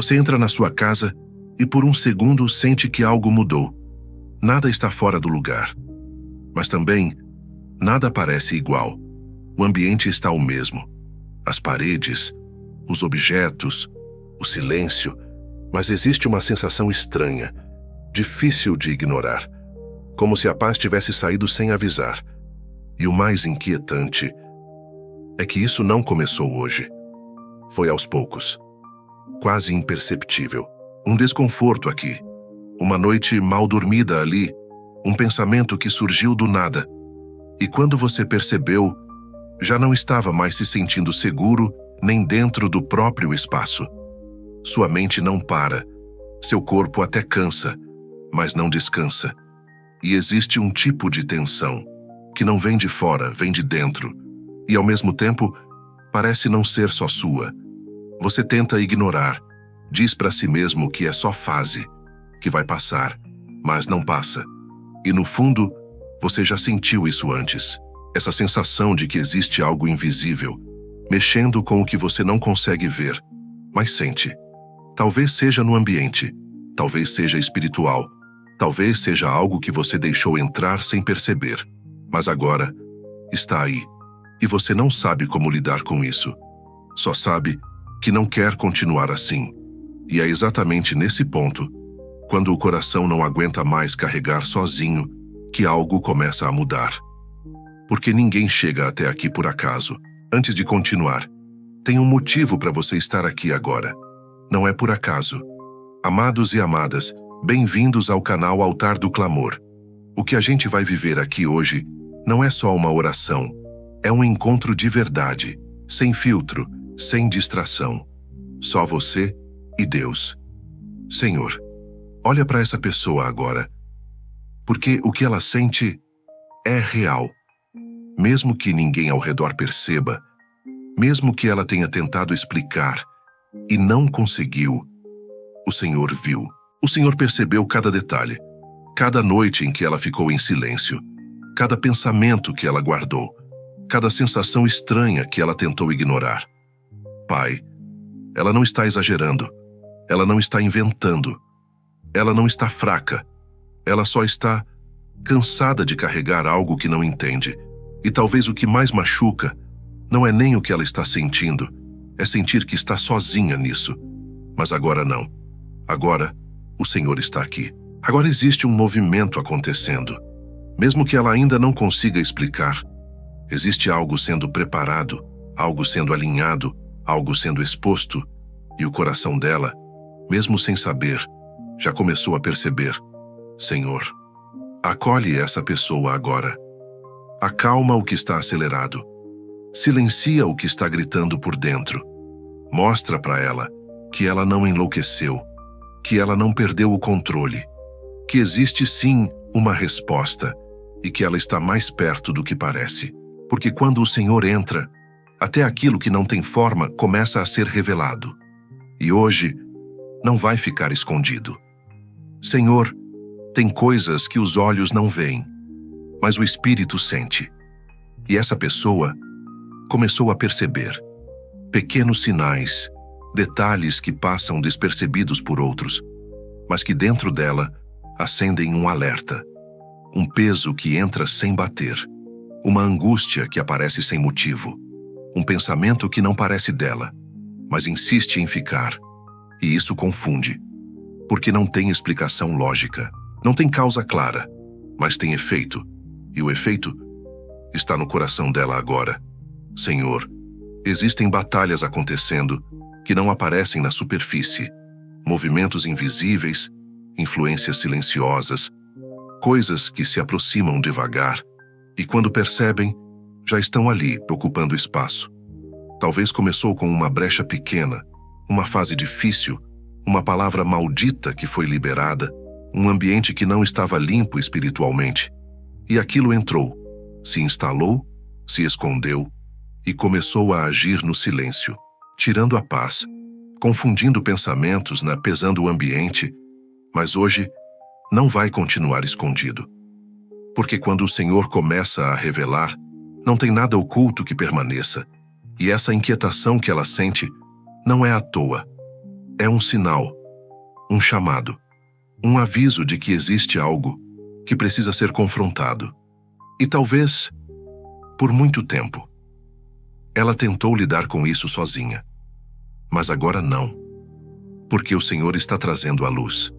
Você entra na sua casa e por um segundo sente que algo mudou. Nada está fora do lugar. Mas também, nada parece igual. O ambiente está o mesmo. As paredes, os objetos, o silêncio. Mas existe uma sensação estranha, difícil de ignorar. Como se a paz tivesse saído sem avisar. E o mais inquietante é que isso não começou hoje. Foi aos poucos. Quase imperceptível. Um desconforto aqui. Uma noite mal dormida ali. Um pensamento que surgiu do nada. E quando você percebeu, já não estava mais se sentindo seguro nem dentro do próprio espaço. Sua mente não para. Seu corpo até cansa, mas não descansa. E existe um tipo de tensão que não vem de fora, vem de dentro. E ao mesmo tempo, parece não ser só sua. Você tenta ignorar. Diz para si mesmo que é só fase, que vai passar, mas não passa. E no fundo, você já sentiu isso antes. Essa sensação de que existe algo invisível, mexendo com o que você não consegue ver, mas sente. Talvez seja no ambiente, talvez seja espiritual, talvez seja algo que você deixou entrar sem perceber. Mas agora, está aí, e você não sabe como lidar com isso. Só sabe que não quer continuar assim. E é exatamente nesse ponto, quando o coração não aguenta mais carregar sozinho, que algo começa a mudar. Porque ninguém chega até aqui por acaso. Antes de continuar, tem um motivo para você estar aqui agora. Não é por acaso. Amados e amadas, bem-vindos ao canal Altar do Clamor. O que a gente vai viver aqui hoje não é só uma oração. É um encontro de verdade, sem filtro, sem distração. Só você e Deus. Senhor, olha para essa pessoa agora. Porque o que ela sente é real. Mesmo que ninguém ao redor perceba, mesmo que ela tenha tentado explicar e não conseguiu, o Senhor viu. O Senhor percebeu cada detalhe, cada noite em que ela ficou em silêncio, cada pensamento que ela guardou, cada sensação estranha que ela tentou ignorar. Pai, ela não está exagerando, ela não está inventando, ela não está fraca, ela só está cansada de carregar algo que não entende. E talvez o que mais machuca não é nem o que ela está sentindo, é sentir que está sozinha nisso. Mas agora não. Agora, o Senhor está aqui. Agora existe um movimento acontecendo. Mesmo que ela ainda não consiga explicar, existe algo sendo preparado, algo sendo alinhado, algo sendo exposto, e o coração dela, mesmo sem saber, já começou a perceber. Senhor, acolhe essa pessoa agora. Acalma o que está acelerado. Silencia o que está gritando por dentro. Mostra para ela que ela não enlouqueceu, que ela não perdeu o controle, que existe sim uma resposta e que ela está mais perto do que parece. Porque quando o Senhor entra, até aquilo que não tem forma começa a ser revelado. E hoje não vai ficar escondido. Senhor, tem coisas que os olhos não veem, mas o Espírito sente. E essa pessoa começou a perceber pequenos sinais, detalhes que passam despercebidos por outros, mas que dentro dela acendem um alerta, um peso que entra sem bater, uma angústia que aparece sem motivo, um pensamento que não parece dela, mas insiste em ficar, e isso confunde, porque não tem explicação lógica, não tem causa clara, mas tem efeito, e o efeito está no coração dela agora. Senhor, existem batalhas acontecendo que não aparecem na superfície, movimentos invisíveis, influências silenciosas, coisas que se aproximam devagar e quando percebem, já estão ali ocupando espaço. Talvez começou com uma brecha pequena, uma fase difícil, uma palavra maldita que foi liberada, um ambiente que não estava limpo espiritualmente. E aquilo entrou, se instalou, se escondeu e começou a agir no silêncio, tirando a paz, confundindo pensamentos, pesando o ambiente, mas hoje não vai continuar escondido. Porque quando o Senhor começa a revelar, não tem nada oculto que permaneça, e essa inquietação que ela sente não é à toa. É um sinal, um chamado, um aviso de que existe algo que precisa ser confrontado. E talvez, por muito tempo, ela tentou lidar com isso sozinha. Mas agora não, porque o Senhor está trazendo a luz.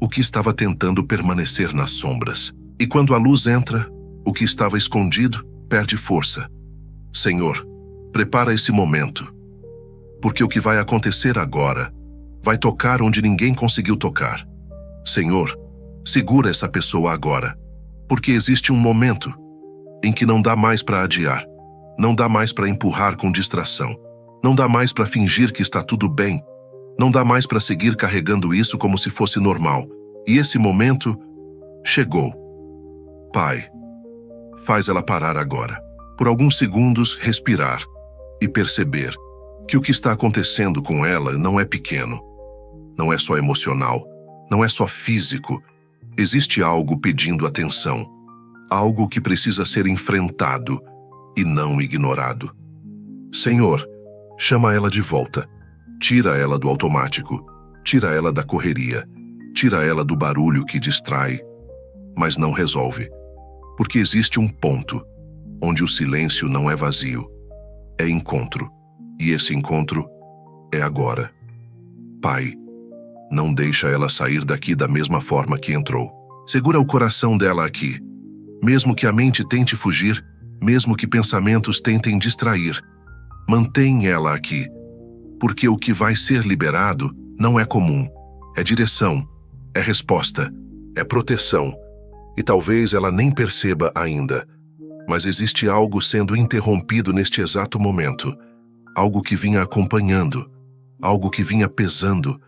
O que estava tentando permanecer nas sombras. E quando a luz entra, o que estava escondido perde força. Senhor, prepara esse momento, porque o que vai acontecer agora vai tocar onde ninguém conseguiu tocar. Senhor, segura essa pessoa agora, porque existe um momento em que não dá mais para adiar, não dá mais para empurrar com distração, não dá mais para fingir que está tudo bem, não dá mais para seguir carregando isso como se fosse normal. E esse momento chegou. Pai, faz ela parar agora, por alguns segundos respirar e perceber que o que está acontecendo com ela não é pequeno, não é só emocional, não é só físico. Existe algo pedindo atenção, algo que precisa ser enfrentado e não ignorado. Senhor, chama ela de volta, tira ela do automático, tira ela da correria, tira ela do barulho que distrai, mas não resolve, porque existe um ponto onde o silêncio não é vazio, é encontro, e esse encontro é agora. Pai, não deixa ela sair daqui da mesma forma que entrou. Segura o coração dela aqui, mesmo que a mente tente fugir, mesmo que pensamentos tentem distrair. Mantém ela aqui, porque o que vai ser liberado não é comum, é direção, é resposta, é proteção. E talvez ela nem perceba ainda, mas existe algo sendo interrompido neste exato momento, algo que vinha acompanhando, algo que vinha pesando,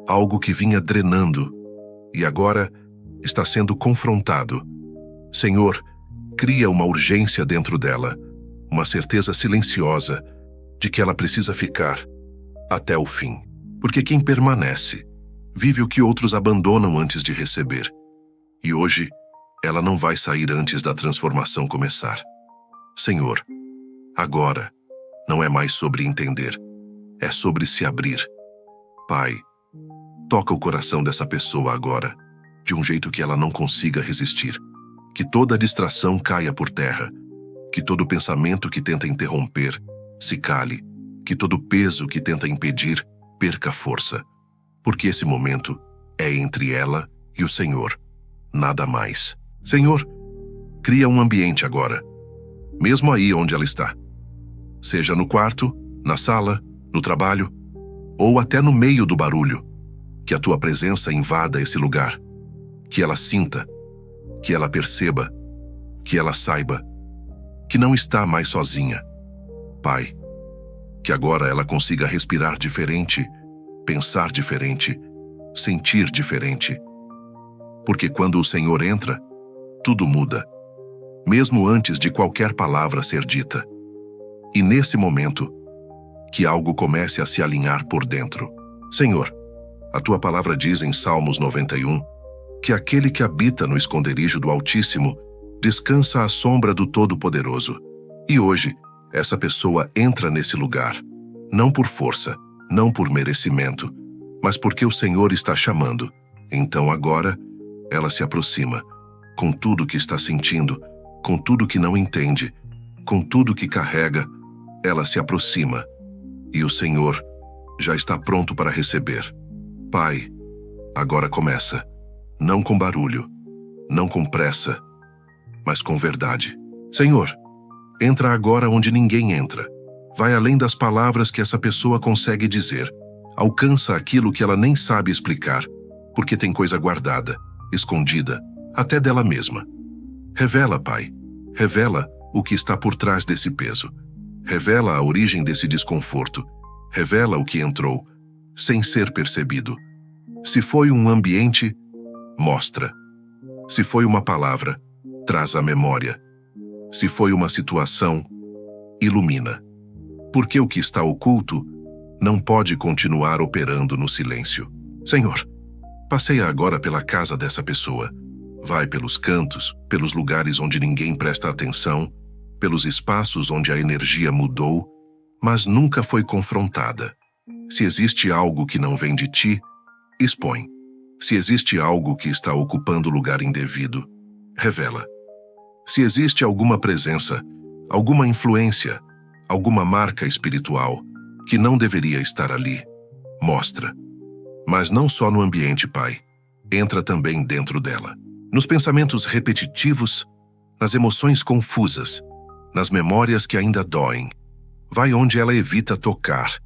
algo que vinha drenando, e agora está sendo confrontado. Senhor, cria uma urgência dentro dela, uma certeza silenciosa de que ela precisa ficar até o fim. Porque quem permanece vive o que outros abandonam antes de receber. E hoje, ela não vai sair antes da transformação começar. Senhor, agora não é mais sobre entender, é sobre se abrir. Pai, toca o coração dessa pessoa agora, de um jeito que ela não consiga resistir. Que toda distração caia por terra, que todo pensamento que tenta interromper se cale, que todo peso que tenta impedir perca força, porque esse momento é entre ela e o Senhor, nada mais. Senhor, cria um ambiente agora, mesmo aí onde ela está, seja no quarto, na sala, no trabalho, ou até no meio do barulho, que a tua presença invada esse lugar, que ela sinta, que ela perceba, que ela saiba que não está mais sozinha. Pai, que agora ela consiga respirar diferente, pensar diferente, sentir diferente. Porque quando o Senhor entra, tudo muda, mesmo antes de qualquer palavra ser dita. E nesse momento, que algo comece a se alinhar por dentro. Senhor, a tua palavra diz em Salmos 91 que aquele que habita no esconderijo do Altíssimo descansa à sombra do Todo-Poderoso. E hoje, essa pessoa entra nesse lugar, não por força, não por merecimento, mas porque o Senhor está chamando. Então agora, ela se aproxima, com tudo que está sentindo, com tudo que não entende, com tudo que carrega, ela se aproxima. E o Senhor já está pronto para receber. Pai, agora começa. Não com barulho, não com pressa, mas com verdade. Senhor, entra agora onde ninguém entra. Vai além das palavras que essa pessoa consegue dizer. Alcança aquilo que ela nem sabe explicar, porque tem coisa guardada, escondida, até dela mesma. Revela, Pai. Revela o que está por trás desse peso. Revela a origem desse desconforto. Revela o que entrou, sem ser percebido. Se foi um ambiente, mostra. Se foi uma palavra, traz à memória. Se foi uma situação, ilumina. Porque o que está oculto não pode continuar operando no silêncio. Senhor, passeia agora pela casa dessa pessoa. Vai pelos cantos, pelos lugares onde ninguém presta atenção, pelos espaços onde a energia mudou, mas nunca foi confrontada. Se existe algo que não vem de ti, expõe. Se existe algo que está ocupando lugar indevido, revela. Se existe alguma presença, alguma influência, alguma marca espiritual que não deveria estar ali, mostra. Mas não só no ambiente, Pai. Entra também dentro dela. Nos pensamentos repetitivos, nas emoções confusas, nas memórias que ainda doem. Vai onde ela evita tocar.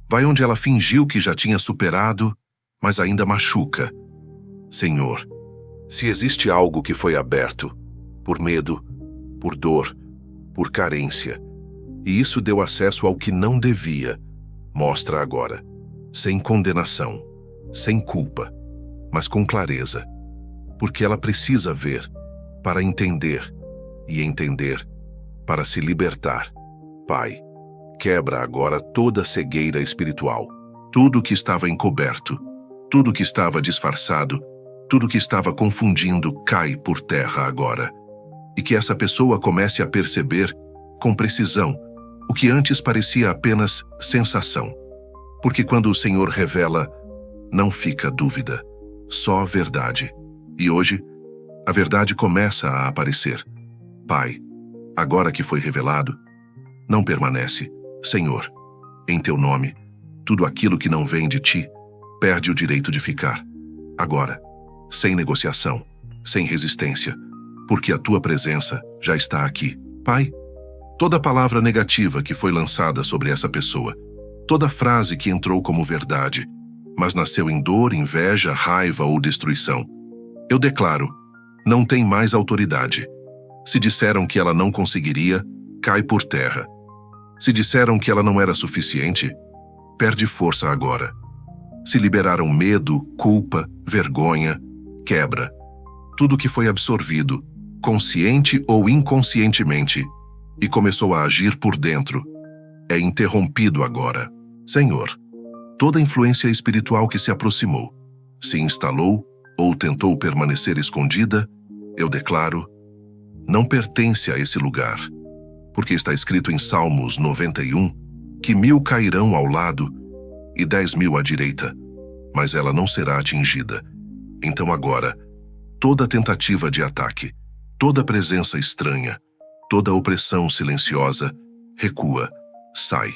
Vai onde ela fingiu que já tinha superado, mas ainda machuca. Senhor, se existe algo que foi aberto, por medo, por dor, por carência, e isso deu acesso ao que não devia, mostra agora, sem condenação, sem culpa, mas com clareza, porque ela precisa ver para entender, e entender para se libertar. Pai, quebra agora toda cegueira espiritual, tudo que estava encoberto, tudo que estava disfarçado, tudo que estava confundindo cai por terra agora. E que essa pessoa comece a perceber, com precisão, o que antes parecia apenas sensação. Porque quando o Senhor revela, não fica dúvida, só verdade. E hoje, a verdade começa a aparecer. Pai, agora que foi revelado, não permanece, Senhor. Em teu nome, tudo aquilo que não vem de ti, perde o direito de ficar. Agora, sem negociação, sem resistência, porque a tua presença já está aqui. Pai, toda palavra negativa que foi lançada sobre essa pessoa, toda frase que entrou como verdade, mas nasceu em dor, inveja, raiva ou destruição, eu declaro, não tem mais autoridade. Se disseram que ela não conseguiria, cai por terra. Se disseram que ela não era suficiente, perde força agora. Se liberaram medo, culpa, vergonha, quebra. Tudo que foi absorvido, consciente ou inconscientemente, e começou a agir por dentro, é interrompido agora. Senhor, toda influência espiritual que se aproximou, se instalou ou tentou permanecer escondida, eu declaro, não pertence a esse lugar, porque está escrito em Salmos 91 que 1000 cairão ao lado e 10.000 à direita, mas ela não será atingida. Então agora, toda tentativa de ataque, toda presença estranha, toda opressão silenciosa, recua, sai,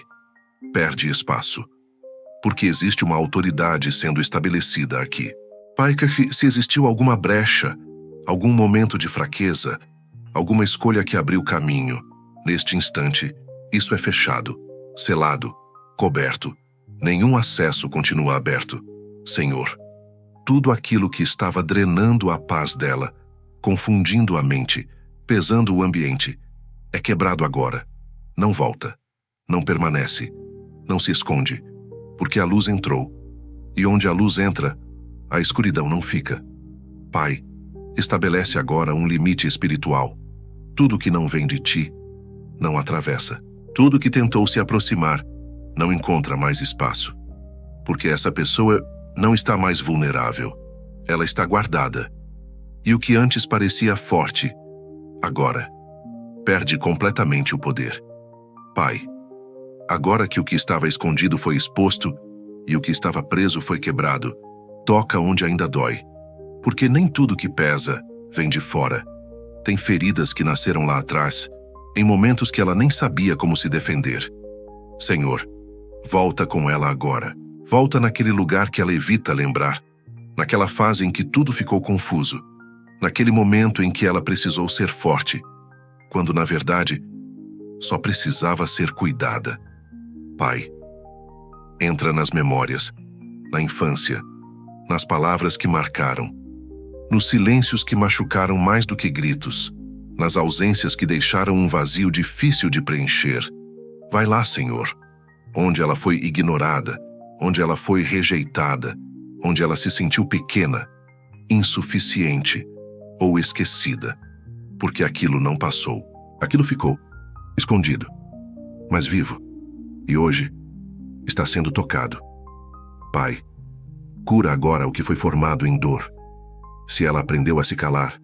perde espaço, porque existe uma autoridade sendo estabelecida aqui. Pai, que se existiu alguma brecha, algum momento de fraqueza, alguma escolha que abriu caminho, neste instante, isso é fechado, selado, coberto. Nenhum acesso continua aberto. Senhor, tudo aquilo que estava drenando a paz dela, confundindo a mente, pesando o ambiente, é quebrado agora. Não volta, não permanece, não se esconde, porque a luz entrou. E onde a luz entra, a escuridão não fica. Pai, estabelece agora um limite espiritual. Tudo que não vem de ti, não atravessa. Tudo que tentou se aproximar, não encontra mais espaço. Porque essa pessoa não está mais vulnerável. Ela está guardada. E o que antes parecia forte, agora, perde completamente o poder. Pai, agora que o que estava escondido foi exposto e o que estava preso foi quebrado, toca onde ainda dói. Porque nem tudo que pesa vem de fora. Tem feridas que nasceram lá atrás, em momentos que ela nem sabia como se defender. Senhor, volta com ela agora. Volta naquele lugar que ela evita lembrar, naquela fase em que tudo ficou confuso, naquele momento em que ela precisou ser forte, quando na verdade só precisava ser cuidada. Pai, entra nas memórias, na infância, nas palavras que marcaram, nos silêncios que machucaram mais do que gritos, nas ausências que deixaram um vazio difícil de preencher. Vai lá, Senhor, onde ela foi ignorada, onde ela foi rejeitada, onde ela se sentiu pequena, insuficiente ou esquecida, porque aquilo não passou. Aquilo ficou escondido, mas vivo, e hoje está sendo tocado. Pai, cura agora o que foi formado em dor. Se ela aprendeu a se calar,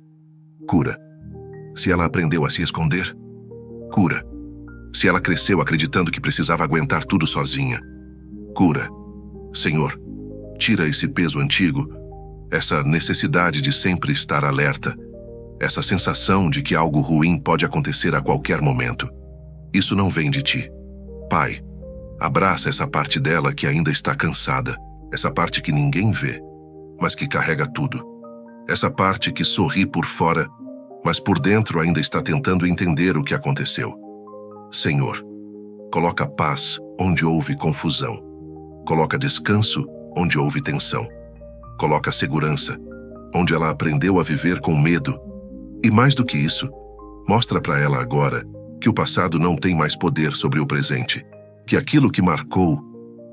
cura. Se ela aprendeu a se esconder, cura. Se ela cresceu acreditando que precisava aguentar tudo sozinha, cura. Senhor, tira esse peso antigo, essa necessidade de sempre estar alerta, essa sensação de que algo ruim pode acontecer a qualquer momento. Isso não vem de ti. Pai, abraça essa parte dela que ainda está cansada, essa parte que ninguém vê, mas que carrega tudo. Essa parte que sorri por fora, mas por dentro ainda está tentando entender o que aconteceu. Senhor, coloca paz onde houve confusão. Coloca descanso onde houve tensão. Coloca segurança onde ela aprendeu a viver com medo. E mais do que isso, mostra para ela agora que o passado não tem mais poder sobre o presente, que aquilo que marcou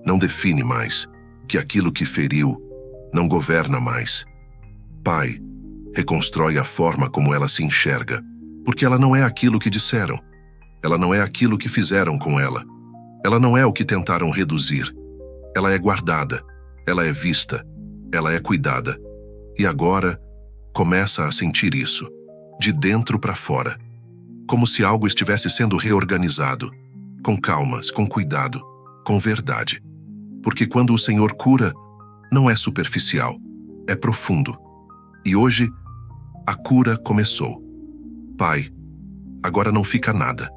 não define mais, que aquilo que feriu não governa mais. Pai, reconstrói a forma como ela se enxerga, porque ela não é aquilo que disseram. Ela não é aquilo que fizeram com ela. Ela não é o que tentaram reduzir. Ela é guardada, ela é vista, ela é cuidada. E agora, começa a sentir isso, de dentro para fora, como se algo estivesse sendo reorganizado, com calmas, com cuidado, com verdade. Porque quando o Senhor cura, não é superficial, é profundo. E hoje, a cura começou. Pai, agora não fica nada,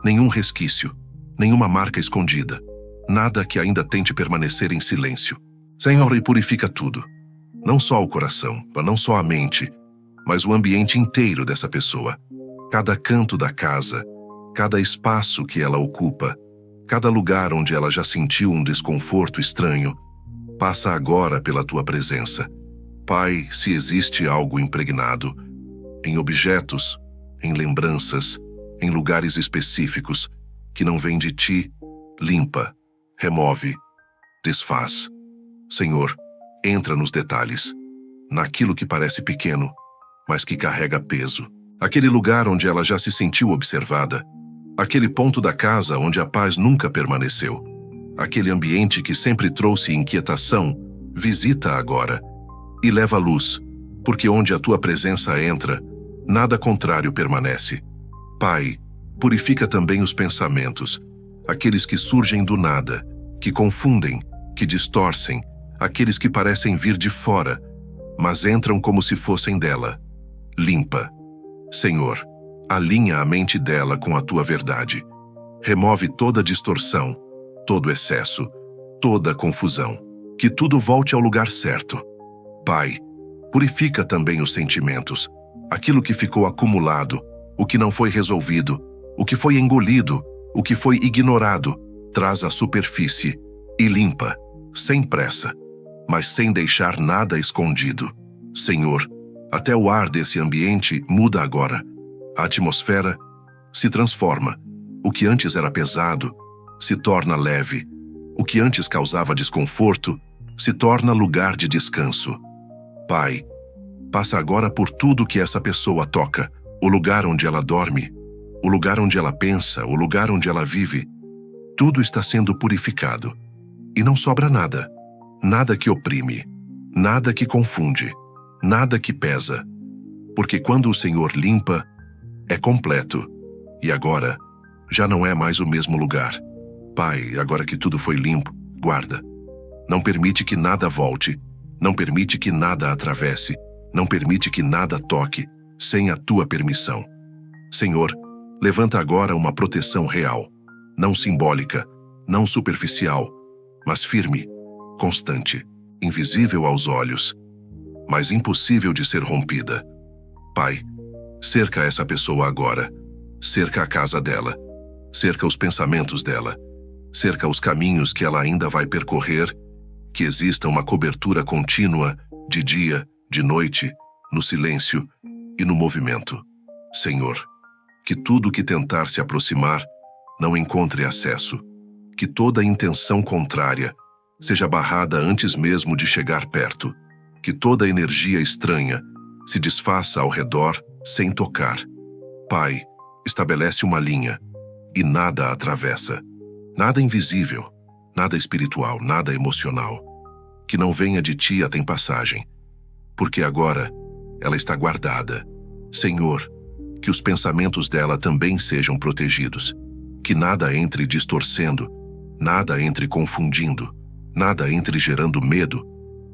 nenhum resquício, nenhuma marca escondida, nada que ainda tente permanecer em silêncio. Senhor, e purifica tudo. Não só o coração, não só a mente, mas o ambiente inteiro dessa pessoa. Cada canto da casa, cada espaço que ela ocupa, cada lugar onde ela já sentiu um desconforto estranho, passa agora pela tua presença. Pai, se existe algo impregnado, em objetos, em lembranças, em lugares específicos, que não vem de ti, limpa, remove, desfaz. Senhor, entra nos detalhes, naquilo que parece pequeno, mas que carrega peso. Aquele lugar onde ela já se sentiu observada, aquele ponto da casa onde a paz nunca permaneceu, aquele ambiente que sempre trouxe inquietação, visita agora e leva luz, porque onde a tua presença entra, nada contrário permanece. Pai, purifica também os pensamentos, aqueles que surgem do nada, que confundem, que distorcem, aqueles que parecem vir de fora, mas entram como se fossem dela. Limpa. Senhor, alinha a mente dela com a tua verdade. Remove toda distorção, todo excesso, toda confusão. Que tudo volte ao lugar certo. Pai, purifica também os sentimentos, aquilo que ficou acumulado, o que não foi resolvido, o que foi engolido, o que foi ignorado, traz à superfície e limpa, sem pressa, mas sem deixar nada escondido. Senhor, até o ar desse ambiente muda agora. A atmosfera se transforma. O que antes era pesado se torna leve. O que antes causava desconforto se torna lugar de descanso. Pai, passa agora por tudo que essa pessoa toca, o lugar onde ela dorme, o lugar onde ela pensa, o lugar onde ela vive. Tudo está sendo purificado. E não sobra nada. Nada que oprime, nada que confunde, nada que pesa. Porque quando o Senhor limpa, é completo. E agora, já não é mais o mesmo lugar. Pai, agora que tudo foi limpo, guarda. Não permite que nada volte. Não permite que nada atravesse. Não permite que nada toque, sem a tua permissão. Senhor, levanta agora uma proteção real, não simbólica, não superficial, mas firme, constante, invisível aos olhos, mas impossível de ser rompida. Pai, cerca essa pessoa agora, cerca a casa dela, cerca os pensamentos dela, cerca os caminhos que ela ainda vai percorrer, que exista uma cobertura contínua, de dia, de noite, no silêncio e no movimento. Senhor, que tudo que tentar se aproximar não encontre acesso, que toda intenção contrária seja barrada antes mesmo de chegar perto, que toda energia estranha se desfaça ao redor sem tocar. Pai, estabelece uma linha e nada a atravessa, nada invisível, nada espiritual, nada emocional, que não venha de ti a tem passagem, porque agora ela está guardada. Senhor, que os pensamentos dela também sejam protegidos, que nada entre distorcendo, nada entre confundindo, nada entre gerando medo,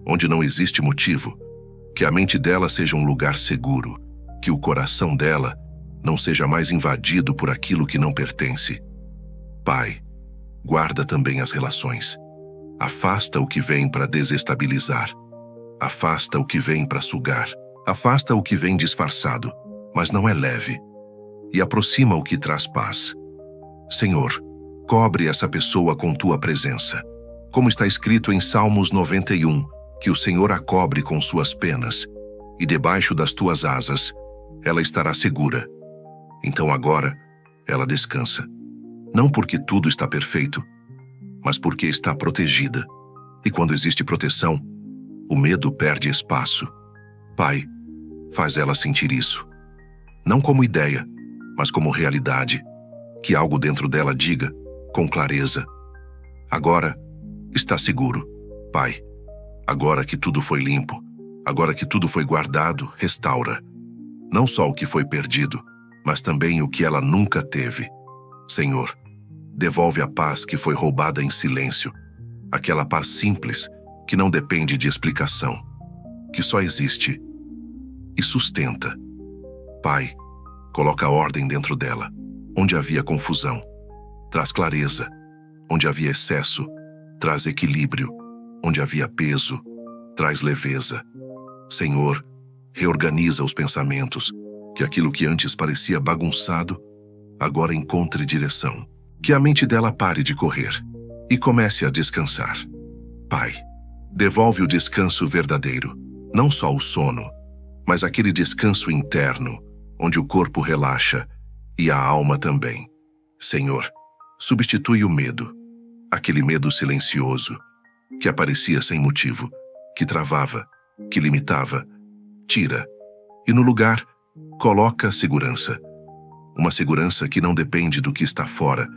onde não existe motivo, que a mente dela seja um lugar seguro, que o coração dela não seja mais invadido por aquilo que não pertence. Pai, guarda também as relações. Afasta o que vem para desestabilizar. Afasta o que vem para sugar. Afasta o que vem disfarçado, mas não é leve. E aproxima o que traz paz. Senhor, cobre essa pessoa com tua presença. Como está escrito em Salmos 91, que o Senhor a cobre com suas penas, e debaixo das tuas asas ela estará segura. Então agora ela descansa. Não porque tudo está perfeito, mas porque está protegida. E quando existe proteção, o medo perde espaço. Pai, faz ela sentir isso. Não como ideia, mas como realidade. Que algo dentro dela diga, com clareza: agora está seguro. Pai, agora que tudo foi limpo, agora que tudo foi guardado, restaura. Não só o que foi perdido, mas também o que ela nunca teve. Senhor, devolve a paz que foi roubada em silêncio, aquela paz simples que não depende de explicação, que só existe e sustenta. Pai, coloca ordem dentro dela, onde havia confusão. Traz clareza, onde havia excesso. Traz equilíbrio, onde havia peso. Traz leveza. Senhor, reorganiza os pensamentos, que aquilo que antes parecia bagunçado, agora encontre direção. Que a mente dela pare de correr e comece a descansar. Pai, devolve o descanso verdadeiro, não só o sono, mas aquele descanso interno, onde o corpo relaxa e a alma também. Senhor, substitui o medo, aquele medo silencioso, que aparecia sem motivo, que travava, que limitava. Tira, e no lugar, coloca segurança. Uma segurança que não depende do que está fora,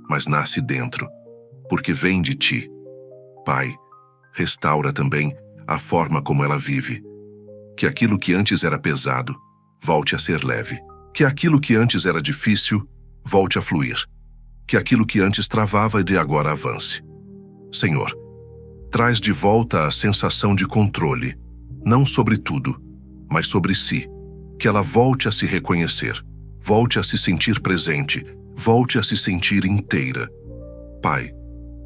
mas nasce dentro, porque vem de ti. Pai, restaura também a forma como ela vive. Que aquilo que antes era pesado, volte a ser leve. Que aquilo que antes era difícil, volte a fluir. Que aquilo que antes travava de agora avance. Senhor, traz de volta a sensação de controle, não sobre tudo, mas sobre si. Que ela volte a se reconhecer, volte a se sentir presente, volte a se sentir inteira. Pai,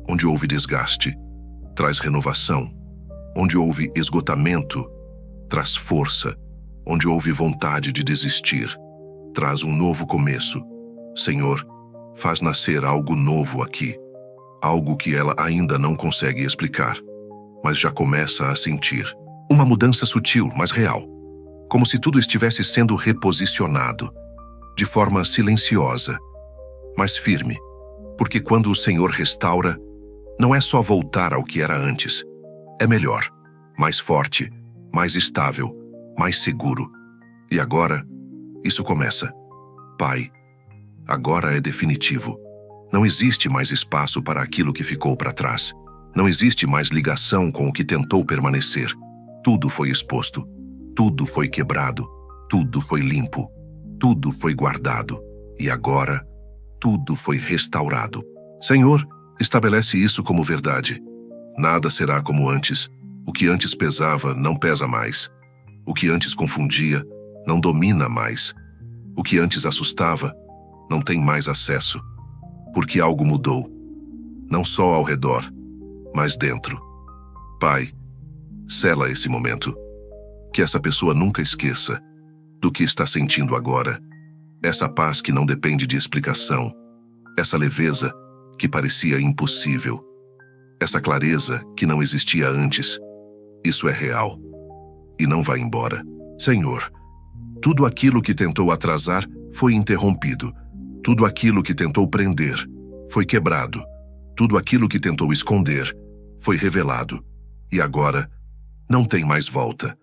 onde houve desgaste, traz renovação. Onde houve esgotamento, traz força. Onde houve vontade de desistir, traz um novo começo. Senhor, faz nascer algo novo aqui. Algo que ela ainda não consegue explicar, mas já começa a sentir. Uma mudança sutil, mas real. Como se tudo estivesse sendo reposicionado, de forma silenciosa, mas firme. Porque quando o Senhor restaura, não é só voltar ao que era antes. É melhor, mais forte, mais estável, mais seguro. E agora, isso começa. Pai, agora é definitivo. Não existe mais espaço para aquilo que ficou para trás. Não existe mais ligação com o que tentou permanecer. Tudo foi exposto. Tudo foi quebrado. Tudo foi limpo. Tudo foi guardado. E agora, tudo foi restaurado. Senhor, estabelece isso como verdade. Nada será como antes. O que antes pesava não pesa mais. O que antes confundia não domina mais. O que antes assustava não tem mais acesso. Porque algo mudou. Não só ao redor, mas dentro. Pai, sela esse momento. Que essa pessoa nunca esqueça do que está sentindo agora. Essa paz que não depende de explicação. Essa leveza que parecia impossível. Essa clareza que não existia antes. Isso é real. E não vai embora. Senhor, tudo aquilo que tentou atrasar foi interrompido. Tudo aquilo que tentou prender foi quebrado. Tudo aquilo que tentou esconder foi revelado. E agora não tem mais volta.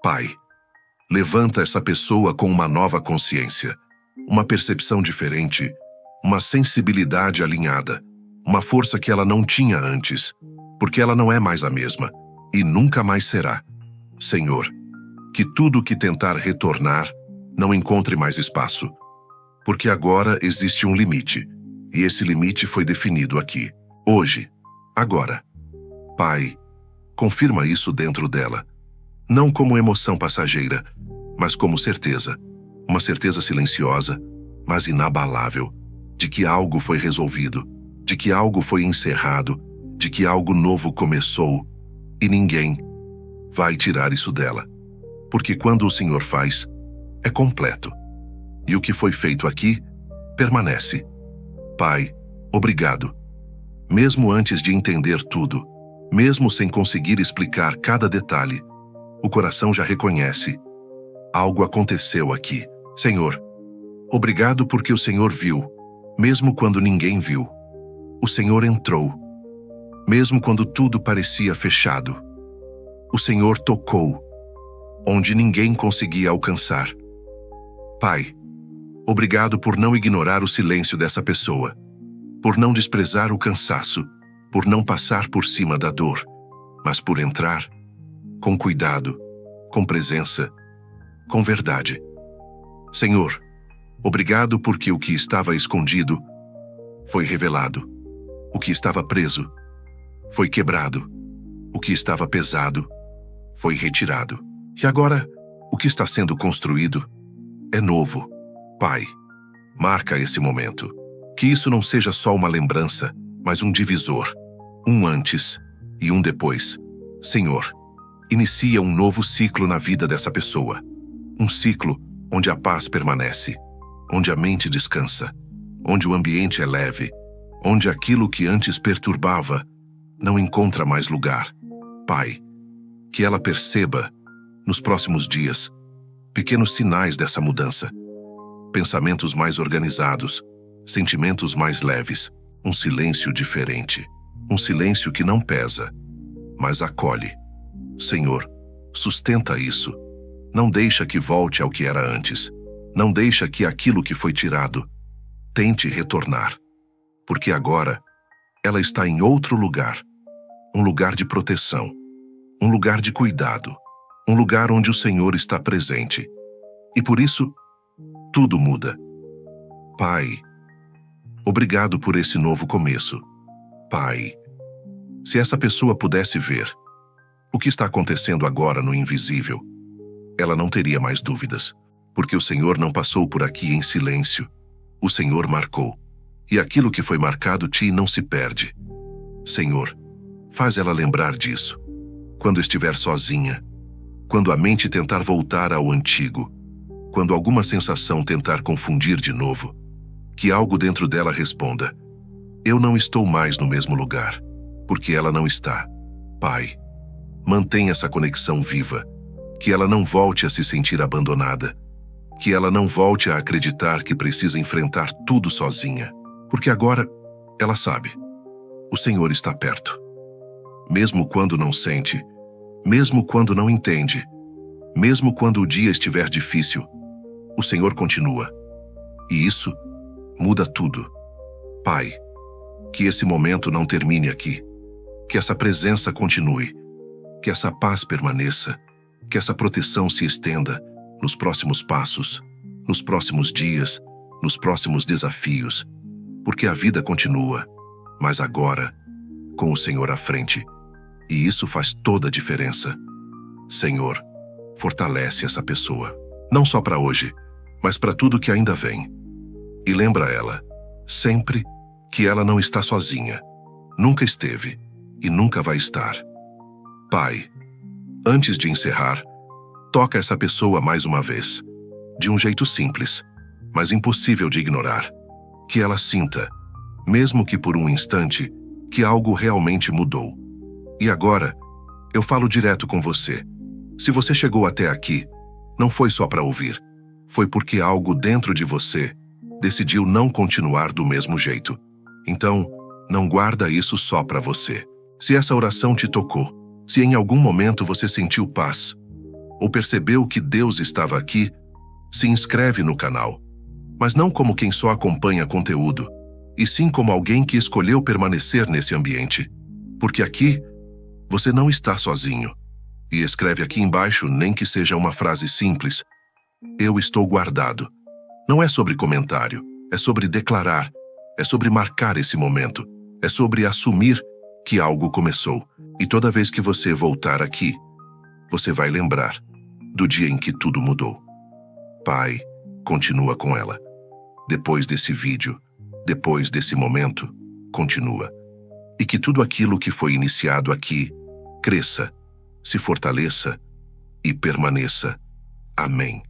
Pai, levanta essa pessoa com uma nova consciência, uma percepção diferente, uma sensibilidade alinhada, uma força que ela não tinha antes, porque ela não é mais a mesma e nunca mais será. Senhor, que tudo que tentar retornar não encontre mais espaço, porque agora existe um limite, e esse limite foi definido aqui, hoje, agora. Pai, confirma isso dentro dela, não como emoção passageira, mas como certeza, uma certeza silenciosa, mas inabalável, de que algo foi resolvido, de que algo foi encerrado, de que algo novo começou, e ninguém vai tirar isso dela. Porque quando o Senhor faz, é completo. E o que foi feito aqui, permanece. Pai, obrigado. Mesmo antes de entender tudo, mesmo sem conseguir explicar cada detalhe, o coração já reconhece. Algo aconteceu aqui. Senhor, obrigado porque o Senhor viu, mesmo quando ninguém viu. O Senhor entrou, mesmo quando tudo parecia fechado. O Senhor tocou, onde ninguém conseguia alcançar. Pai, obrigado por não ignorar o silêncio dessa pessoa, por não desprezar o cansaço, por não passar por cima da dor, mas por entrar, com cuidado, com presença, com verdade. Senhor, obrigado porque o que estava escondido foi revelado. O que estava preso foi quebrado. O que estava pesado foi retirado. E agora, o que está sendo construído é novo. Pai, marca esse momento. Que isso não seja só uma lembrança, mas um divisor. Um antes e um depois. Senhor, inicia um novo ciclo na vida dessa pessoa. Um ciclo onde a paz permanece, onde a mente descansa, onde o ambiente é leve, onde aquilo que antes perturbava não encontra mais lugar. Pai, que ela perceba, nos próximos dias, pequenos sinais dessa mudança. Pensamentos mais organizados, sentimentos mais leves, um silêncio diferente. Um silêncio que não pesa, mas acolhe. Senhor, sustenta isso. Não deixa que volte ao que era antes. Não deixa que aquilo que foi tirado tente retornar. Porque agora ela está em outro lugar. Um lugar de proteção. Um lugar de cuidado. Um lugar onde o Senhor está presente. E por isso, tudo muda. Pai, obrigado por esse novo começo. Pai, se essa pessoa pudesse ver o que está acontecendo agora no invisível, ela não teria mais dúvidas, porque o Senhor não passou por aqui em silêncio. O Senhor marcou, e aquilo que foi marcado não se perde. Senhor, faz ela lembrar disso, quando estiver sozinha, quando a mente tentar voltar ao antigo, quando alguma sensação tentar confundir de novo, que algo dentro dela responda: eu não estou mais no mesmo lugar, porque ela não está. Pai, mantenha essa conexão viva, que ela não volte a se sentir abandonada, que ela não volte a acreditar que precisa enfrentar tudo sozinha, porque agora ela sabe, o Senhor está perto. Mesmo quando não sente, mesmo quando não entende, mesmo quando o dia estiver difícil, o Senhor continua. E isso muda tudo. Pai, que esse momento não termine aqui, que essa presença continue, que essa paz permaneça, que essa proteção se estenda nos próximos passos, nos próximos dias, nos próximos desafios, porque a vida continua, mas agora, com o Senhor à frente, e isso faz toda a diferença. Senhor, fortalece essa pessoa, não só para hoje, mas para tudo que ainda vem. E lembra ela, sempre, que ela não está sozinha, nunca esteve e nunca vai estar. Pai, antes de encerrar, toca essa pessoa mais uma vez, de um jeito simples, mas impossível de ignorar. Que ela sinta, mesmo que por um instante, que algo realmente mudou. E agora, eu falo direto com você. Se você chegou até aqui, não foi só para ouvir, foi porque algo dentro de você decidiu não continuar do mesmo jeito. Então, não guarda isso só para você. Se essa oração te tocou, se em algum momento você sentiu paz, ou percebeu que Deus estava aqui, se inscreve no canal. Mas não como quem só acompanha conteúdo, e sim como alguém que escolheu permanecer nesse ambiente. Porque aqui, você não está sozinho. E escreve aqui embaixo, nem que seja uma frase simples: eu estou guardado. Não é sobre comentário, é sobre declarar, é sobre marcar esse momento, é sobre assumir que algo começou. E toda vez que você voltar aqui, você vai lembrar do dia em que tudo mudou. Pai, continua com ela. Depois desse vídeo, depois desse momento, continua. E que tudo aquilo que foi iniciado aqui cresça, se fortaleça e permaneça. Amém.